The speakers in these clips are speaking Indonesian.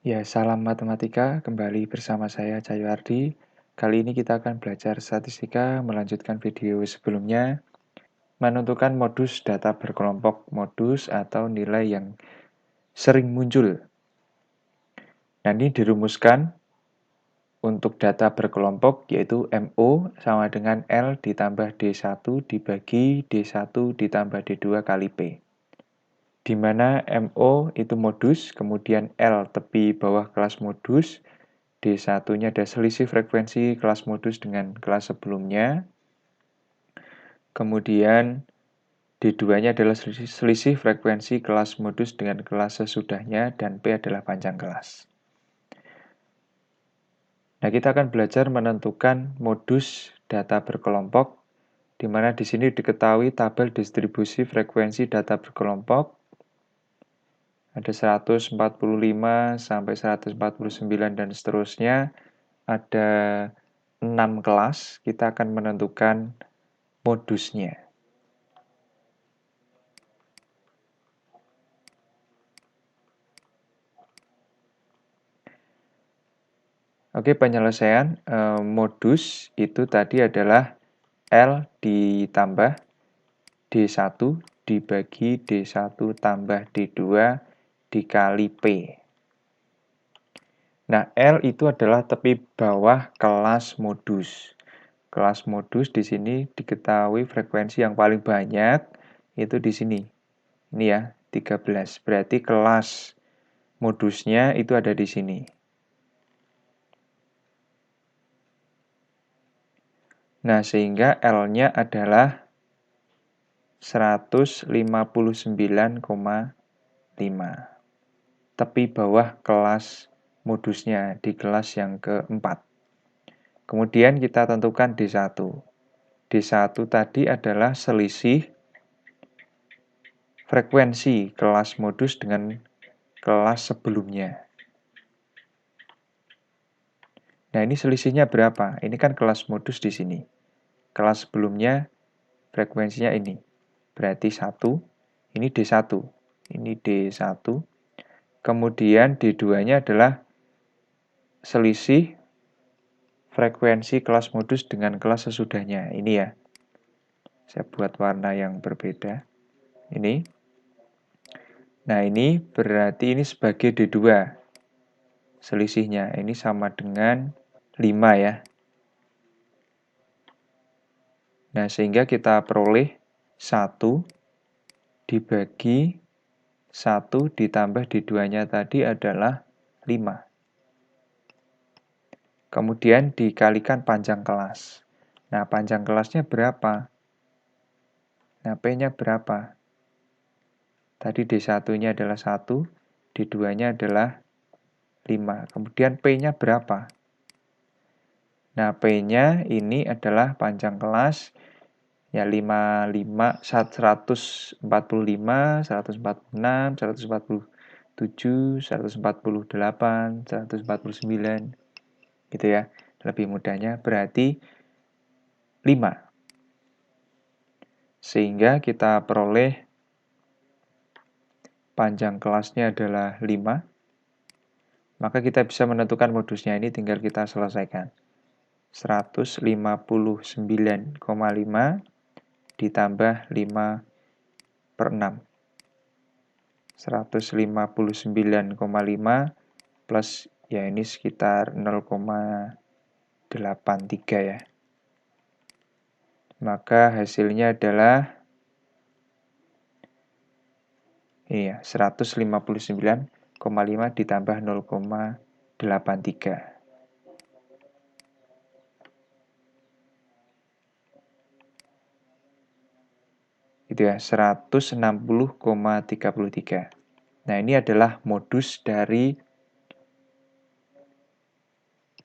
Ya, salam matematika. Kembali bersama saya Cayo Ardi. Kali ini kita akan belajar statistika, melanjutkan video sebelumnya, menentukan modus data berkelompok, modus atau nilai yang sering muncul. Nah, ini dirumuskan untuk data berkelompok, yaitu MO sama dengan L ditambah D1 dibagi D1 ditambah D2 kali P. Di mana MO itu modus, kemudian L tepi bawah kelas modus, D1-nya ada selisih frekuensi kelas modus dengan kelas sebelumnya. Kemudian D2-nya adalah selisih frekuensi kelas modus dengan kelas sesudahnya, dan P adalah panjang kelas. Nah, kita akan belajar menentukan modus data berkelompok, di mana di sini diketahui tabel distribusi frekuensi data berkelompok. Ada 145 sampai 149 dan seterusnya. Ada 6 kelas, kita akan menentukan modusnya. Oke, penyelesaian modus itu tadi adalah L ditambah D1 dibagi D1 tambah D2 dikali P. Nah, L itu adalah tepi bawah kelas modus. Kelas modus di sini diketahui frekuensi yang paling banyak itu di sini. Ini ya, 13. Berarti kelas modusnya itu ada di sini. Nah, sehingga L-nya adalah 159,5. Tepi bawah kelas modusnya di kelas yang keempat. Kemudian kita tentukan D1. D1 tadi adalah selisih frekuensi kelas modus dengan kelas sebelumnya. Nah, ini selisihnya berapa? Ini kan kelas modus di sini. Kelas sebelumnya frekuensinya ini. Berarti 1, ini D1. Ini D1. Kemudian D2-nya adalah selisih frekuensi kelas modus dengan kelas sesudahnya. Ini ya. Saya buat warna yang berbeda. Ini. Nah, ini berarti ini sebagai D2. Selisihnya ini sama dengan 5 ya. Nah, sehingga kita peroleh 1 dibagi 1 ditambah D2-nya tadi adalah 5. Kemudian dikalikan panjang kelas. Nah, panjang kelasnya berapa? Nah, P-nya berapa? Tadi D1-nya adalah 1, D2-nya adalah 5. Kemudian P-nya berapa? Nah, P-nya ini adalah panjang kelas, ya 55, 145, 146, 147, 148, 149. Gitu ya. Lebih mudahnya berarti 5. Sehingga kita peroleh panjang kelasnya adalah 5. Maka kita bisa menentukan modusnya, ini tinggal kita selesaikan. 159,5 ditambah 5 per 6. 159,5 plus ya ini sekitar 0,83 ya. Maka hasilnya adalah iya, 159,5 ditambah 0,83. Itu ya, 160,33. Nah, ini adalah modus dari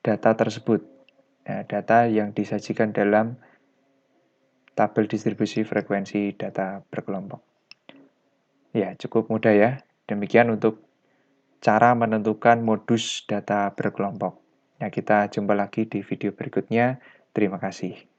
data tersebut. Nah, data yang disajikan dalam tabel distribusi frekuensi data berkelompok. Ya, cukup mudah ya. Demikian untuk cara menentukan modus data berkelompok. Nah, kita jumpa lagi di video berikutnya. Terima kasih.